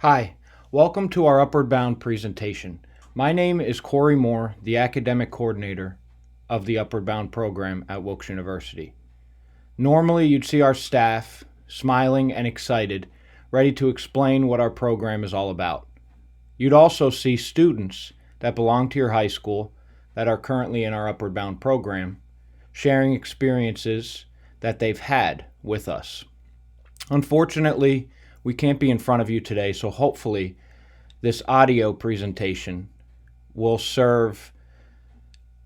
Hi, welcome to our Upward Bound presentation. My name is Corey Moore, the Academic Coordinator of the Upward Bound program at Wilkes University. Normally, you'd see our staff smiling and excited, ready to explain what our program is all about. You'd also see students that belong to your high school that are currently in our Upward Bound program sharing experiences that they've had with us. Unfortunately, we can't be in front of you today, so hopefully this audio presentation will serve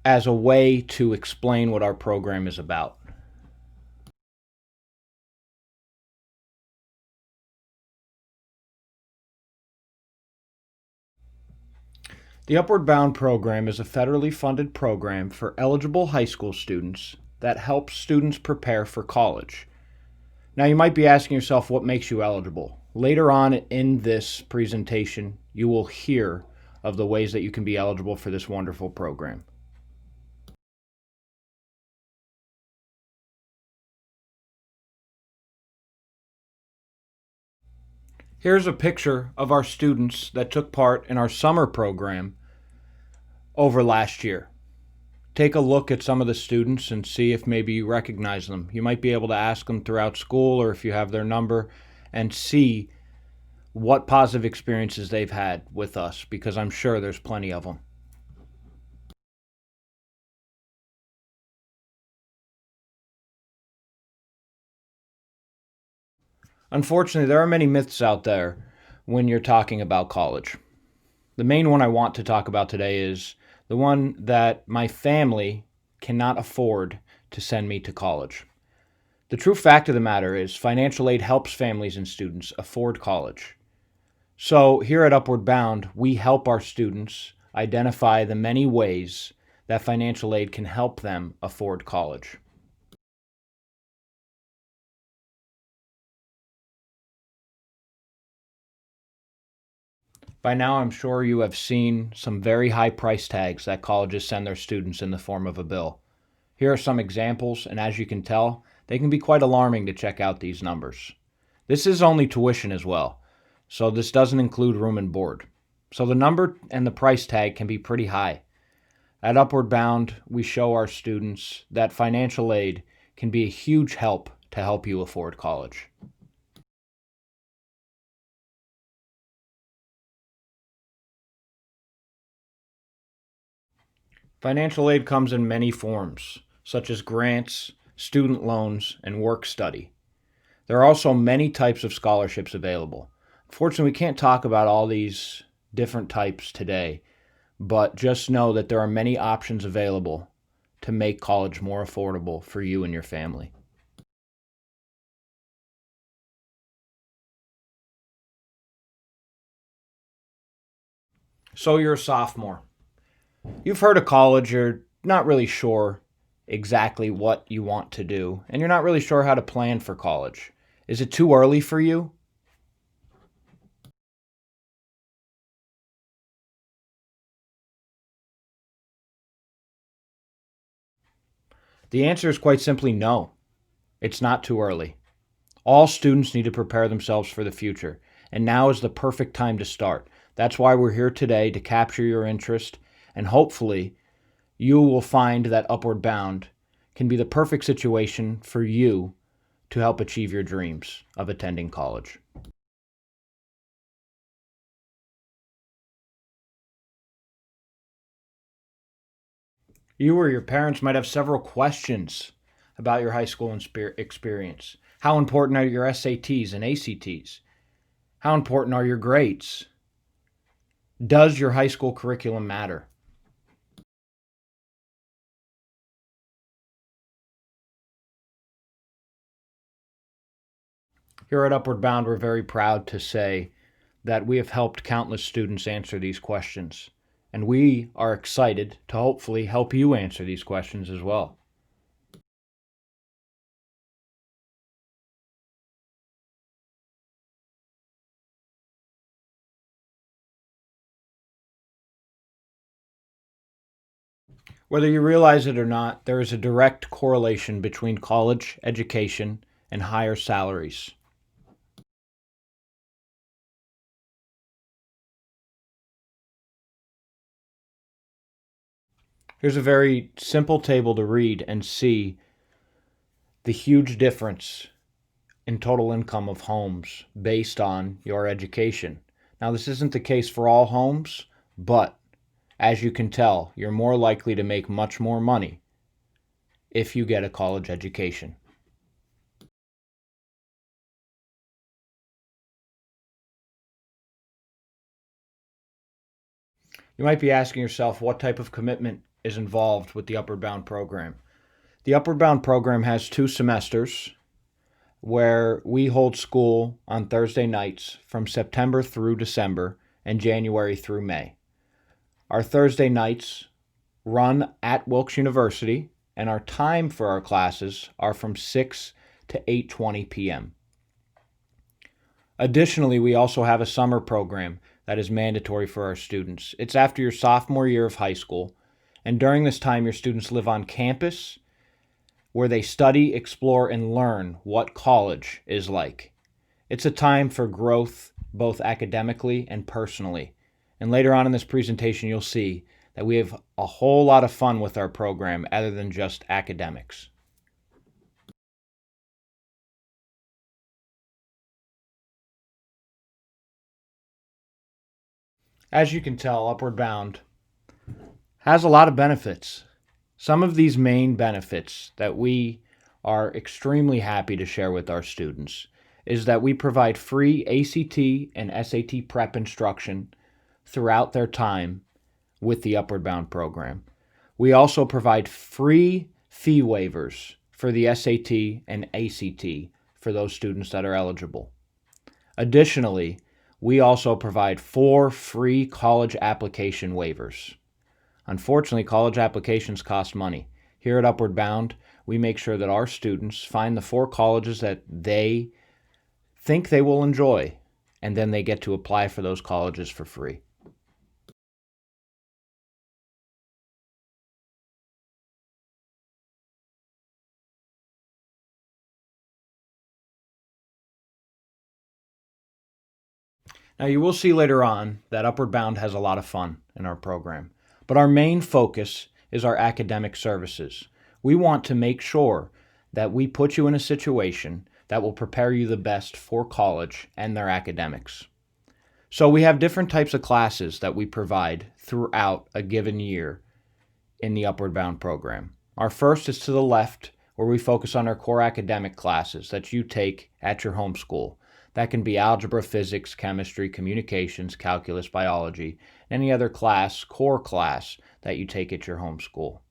as a way to explain what our program is about. The Upward Bound program is a federally funded program for eligible high school students that helps students prepare for college. Now, you might be asking yourself, what makes you eligible? Later on in this presentation, you will hear of the ways that you can be eligible for this wonderful program. Here's a picture of our students that took part in our summer program over last year. Take a look at some of the students and see if maybe you recognize them. You might be able to ask them throughout school or if you have their number and see what positive experiences they've had with us, because I'm sure there's plenty of them. Unfortunately, there are many myths out there when you're talking about college. The main one I want to talk about today is the one that my family cannot afford to send me to college. The true fact of the matter is financial aid helps families and students afford college. So here at Upward Bound, we help our students identify the many ways that financial aid can help them afford college. By now, I'm sure you have seen some very high price tags that colleges send their students in the form of a bill. Here are some examples, and as you can tell, they can be quite alarming to check out these numbers. This is only tuition as well, so this doesn't include room and board. So the number and the price tag can be pretty high. At Upward Bound, we show our students that financial aid can be a huge help to help you afford college. Financial aid comes in many forms, such as grants, student loans, and work study. There are also many types of scholarships available. Unfortunately, we can't talk about all these different types today, but just know that there are many options available to make college more affordable for you and your family. So you're a sophomore. You've heard of college, you're not really sure exactly what you want to do, and you're not really sure how to plan for college. Is it too early for you? The answer is quite simply no. It's not too early. All students need to prepare themselves for the future, and now is the perfect time to start. That's why we're here today, to capture your interest, and hopefully you will find that Upward Bound can be the perfect situation for you to help achieve your dreams of attending college. You or your parents might have several questions about your high school experience. How important are your SATs and ACTs? How important are your grades? Does your high school curriculum matter? Here at Upward Bound, we're very proud to say that we have helped countless students answer these questions, and we are excited to hopefully help you answer these questions as well. Whether you realize it or not, there is a direct correlation between college education and higher salaries. Here's a very simple table to read and see the huge difference in total income of homes based on your education. Now, this isn't the case for all homes, but as you can tell, you're more likely to make much more money if you get a college education. You might be asking yourself what type of commitment is involved with the Upward Bound program. The Upward Bound program has 2 semesters where we hold school on Thursday nights from September through December and January through May. Our Thursday nights run at Wilkes University, and our time for our classes are from 6 to 8:20 p.m. Additionally, we also have a summer program that is mandatory for our students. It's after your sophomore year of high school, and during this time, your students live on campus where they study, explore, and learn what college is like. It's a time for growth, both academically and personally. And later on in this presentation, you'll see that we have a whole lot of fun with our program other than just academics. As you can tell, Upward Bound has a lot of benefits. Some of these main benefits that we are extremely happy to share with our students is that we provide free ACT and SAT prep instruction throughout their time with the Upward Bound program. We also provide free fee waivers for the SAT and ACT for those students that are eligible. Additionally, we also provide 4 free college application waivers. Unfortunately, college applications cost money. Here at Upward Bound, we make sure that our students find the 4 colleges that they think they will enjoy, and then they get to apply for those colleges for free. Now, you will see later on that Upward Bound has a lot of fun in our program, but our main focus is our academic services. We want to make sure that we put you in a situation that will prepare you the best for college and their academics. So we have different types of classes that we provide throughout a given year in the Upward Bound program. Our first is to the left, where we focus on our core academic classes that you take at your home school. That can be algebra, physics, chemistry, communications, calculus, biology, any other class, core class that you take at your home school.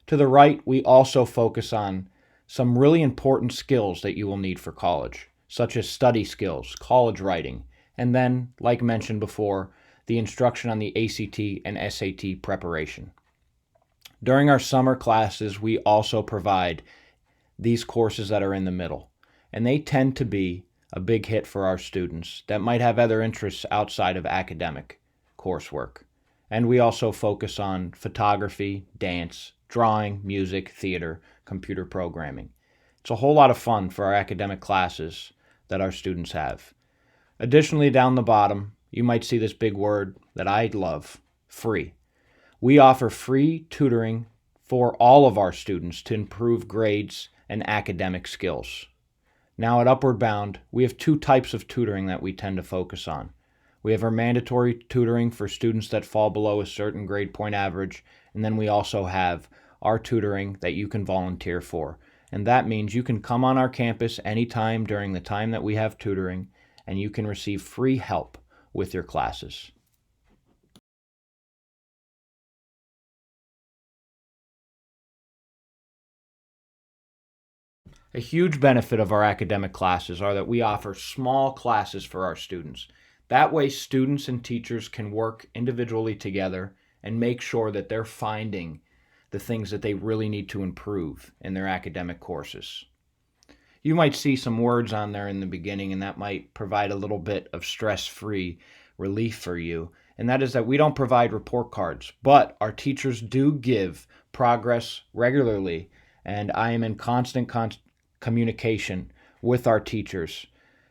To the right, we also focus on some really important skills that you will need for college, such as study skills, college writing, and then, like mentioned before, the instruction on the ACT and SAT preparation. During our summer classes, we also provide these courses that are in the middle, and they tend to be a big hit for our students that might have other interests outside of academic coursework. And we also focus on photography, dance, drawing, music, theater, computer programming. It's a whole lot of fun for our academic classes that our students have. Additionally, down the bottom, you might see this big word that I love, free. We offer free tutoring for all of our students to improve grades and academic skills. Now at Upward Bound, we have 2 types of tutoring that we tend to focus on. We have our mandatory tutoring for students that fall below a certain grade point average, and then we also have our tutoring that you can volunteer for. And that means you can come on our campus anytime during the time that we have tutoring, and you can receive free help with your classes. A huge benefit of our academic classes are that we offer small classes for our students. That way, students and teachers can work individually together and make sure that they're finding the things that they really need to improve in their academic courses. You might see some words on there in the beginning, and that might provide a little bit of stress-free relief for you. And that is that we don't provide report cards, but our teachers do give progress regularly, and I am in constant communication with our teachers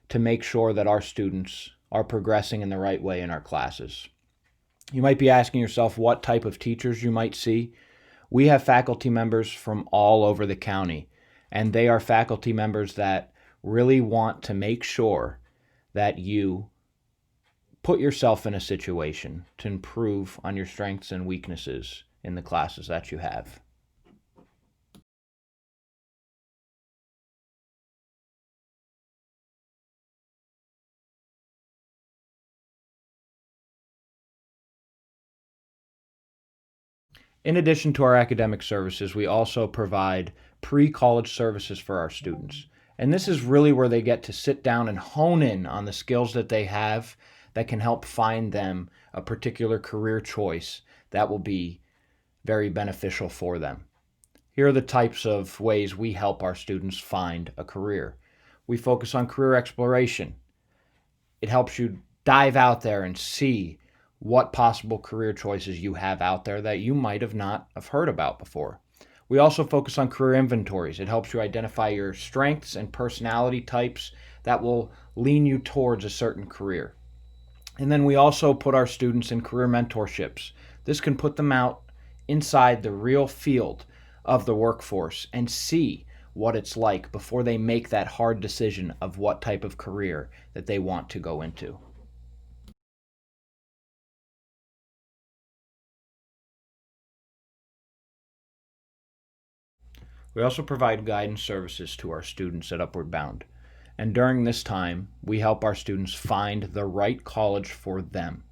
to make sure that our students are progressing in the right way in our classes. You might be asking yourself what type of teachers you might see. We have faculty members from all over the county, and they are faculty members that really want to make sure that you put yourself in a situation to improve on your strengths and weaknesses in the classes that you have. In addition to our academic services, we also provide pre-college services for our students. And this is really where they get to sit down and hone in on the skills that they have that can help find them a particular career choice that will be very beneficial for them. Here are the types of ways we help our students find a career. We focus on career exploration. It helps you dive out there and see what possible career choices you have out there that you might have not have heard about before. We also focus on career inventories. It helps you identify your strengths and personality types that will lean you towards a certain career. And then we also put our students in career mentorships. This can put them out inside the real field of the workforce and see what it's like before they make that hard decision of what type of career that they want to go into. We also provide guidance services to our students at Upward Bound. And during this time, we help our students find the right college for them.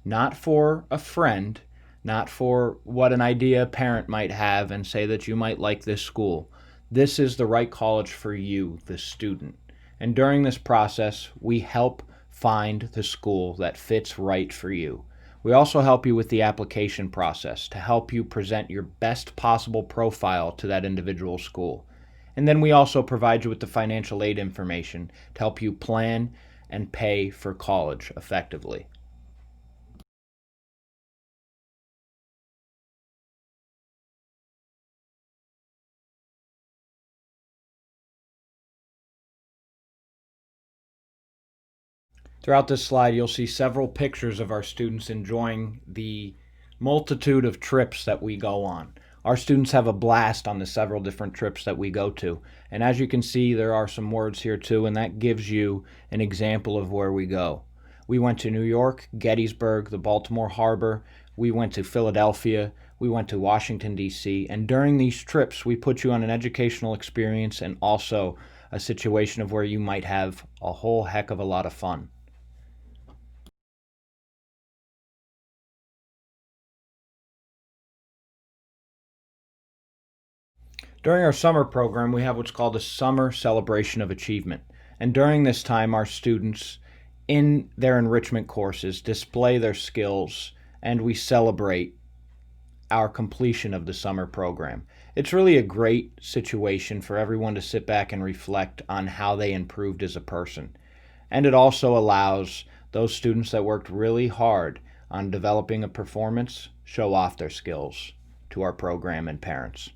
Not for a friend, not for what an idea a parent might have and say that you might like this school. This is the right college for you, the student. And during this process, we help find the school that fits right for you. We also help you with the application process to help you present your best possible profile to that individual school. And then we also provide you with the financial aid information to help you plan and pay for college effectively. Throughout this slide, you'll see several pictures of our students enjoying the multitude of trips that we go on. Our students have a blast on the several different trips that we go to. And as you can see, there are some words here too, and that gives you an example of where we go. We went to New York, Gettysburg, the Baltimore Harbor. We went to Philadelphia. We went to Washington, D.C. And during these trips, we put you on an educational experience and also a situation of where you might have a whole heck of a lot of fun. During our summer program, we have what's called a Summer Celebration of Achievement. And during this time, our students, in their enrichment courses, display their skills and we celebrate our completion of the summer program. It's really a great situation for everyone to sit back and reflect on how they improved as a person. And it also allows those students that worked really hard on developing a performance show off their skills to our program and parents.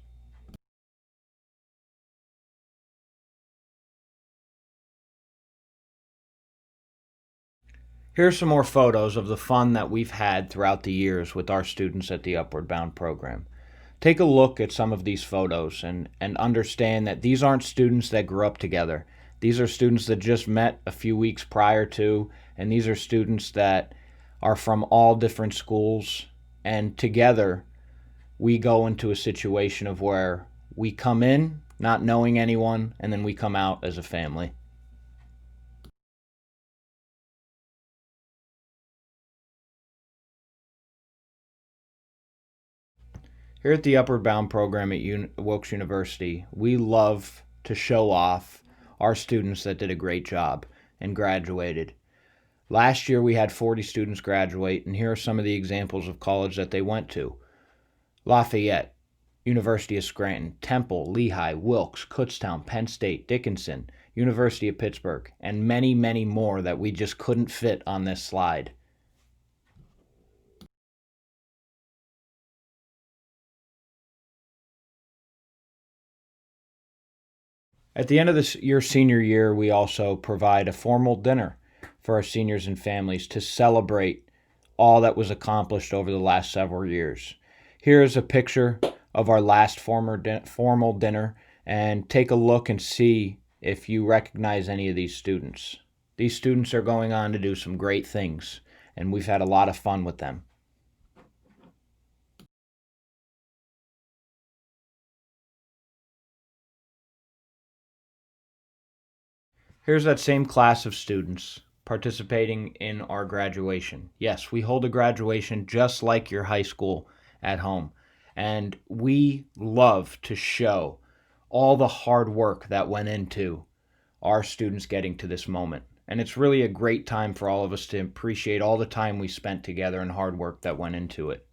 Here's some more photos of the fun that we've had throughout the years with our students at the Upward Bound program. Take a look at some of these photos and understand that these aren't students that grew up together. These are students that just met a few weeks prior to, and these are students that are from all different schools, and together we go into a situation of where we come in not knowing anyone, and then we come out as a family. Here at the Upward Bound program at Wilkes University, we love to show off our students that did a great job and graduated. Last year we had 40 students graduate, and here are some of the examples of college that they went to. Lafayette, University of Scranton, Temple, Lehigh, Wilkes, Kutztown, Penn State, Dickinson, University of Pittsburgh, and many, many more that we just couldn't fit on this slide. At the end of your senior year, we also provide a formal dinner for our seniors and families to celebrate all that was accomplished over the last several years. Here is a picture of our last formal dinner and take a look and see if you recognize any of these students. These students are going on to do some great things, and we've had a lot of fun with them. Here's that same class of students participating in our graduation. Yes, we hold a graduation just like your high school at home. And we love to show all the hard work that went into our students getting to this moment. And it's really a great time for all of us to appreciate all the time we spent together and hard work that went into it.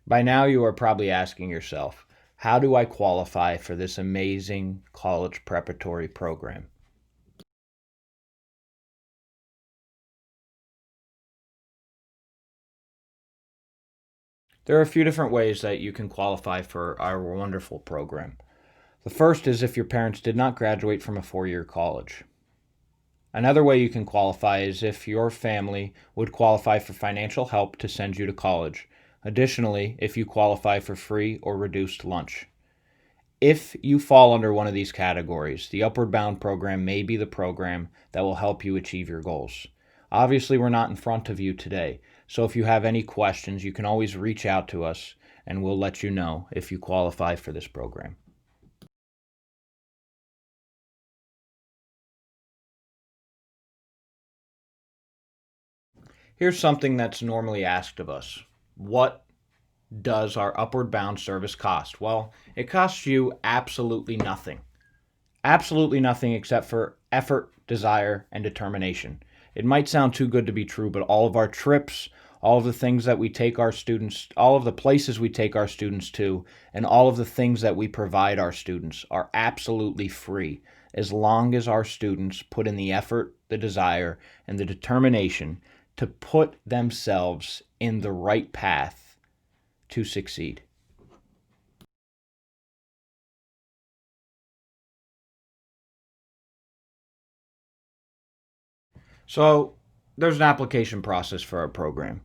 By now, you are probably asking yourself, how do I qualify for this amazing college preparatory program? There are a few different ways that you can qualify for our wonderful program. The first is if your parents did not graduate from a 4-year college. Another way you can qualify is if your family would qualify for financial help to send you to college. Additionally, if you qualify for free or reduced lunch. If you fall under one of these categories, the Upward Bound program may be the program that will help you achieve your goals. Obviously, we're not in front of you today, so if you have any questions, you can always reach out to us and we'll let you know if you qualify for this program. Here's something that's normally asked of us. What does our Upward Bound service cost? Well, it costs you absolutely nothing. Absolutely nothing except for effort, desire, and determination. It might sound too good to be true, but all of our trips, all of the things that we take our students, all of the places we take our students to, and all of the things that we provide our students are absolutely free as long as our students put in the effort, the desire, and the determination to put themselves in the right path to succeed. So, there's an application process for our program.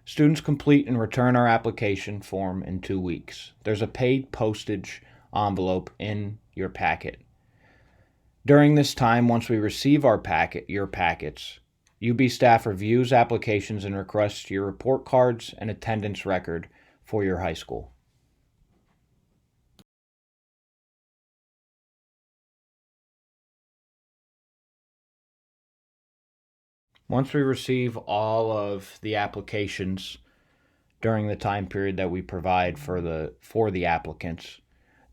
Students complete and return our application form in 2 weeks. There's a paid postage envelope in your packet. During this time, once we receive your packets, UB staff reviews applications and requests your report cards and attendance record for your high school. Once we receive all of the applications during the time period that we provide for the applicants,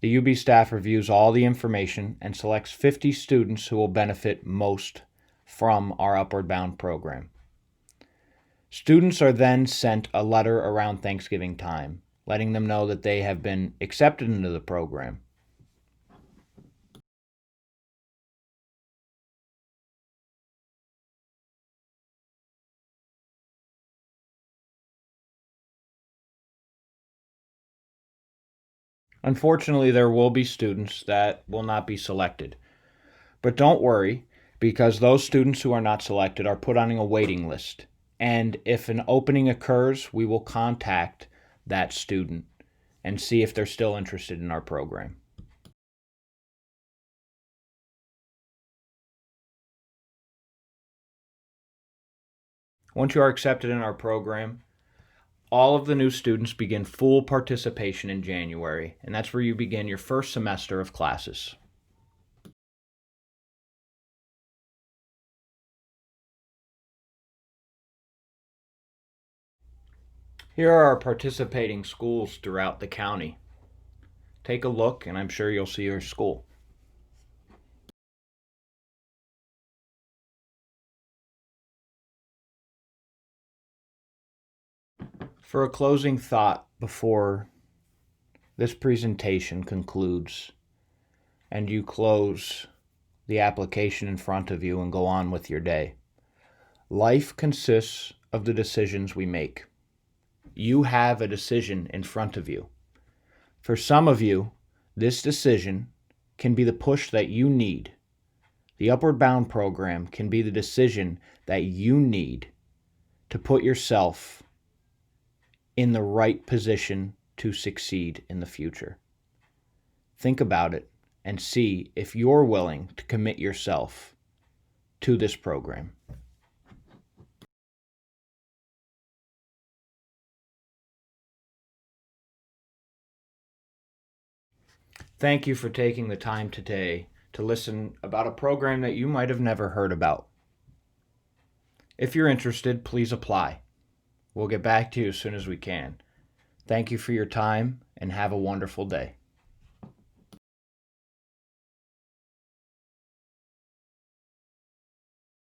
the UB staff reviews all the information and selects 50 students who will benefit most from our Upward Bound program. Students are then sent a letter around Thanksgiving time, letting them know that they have been accepted into the program. Unfortunately, there will be students that will not be selected. But don't worry, because those students who are not selected are put on a waiting list. And if an opening occurs, we will contact that student and see if they're still interested in our program. Once you are accepted in our program, all of the new students begin full participation in January, and that's where you begin your first semester of classes. Here are our participating schools throughout the county. Take a look, and I'm sure you'll see your school. For a closing thought before this presentation concludes and you close the application in front of you and go on with your day, life consists of the decisions we make. You have a decision in front of you. For some of you, this decision can be the push that you need The Upward Bound program can be the decision that you need to put yourself in the right position to succeed in the future. Think about it and see if you're willing to commit yourself to this program. Thank you for taking the time today to listen about a program that you might have never heard about. If you're interested, please apply. We'll get back to you as soon as we can. Thank you for your time and have a wonderful day.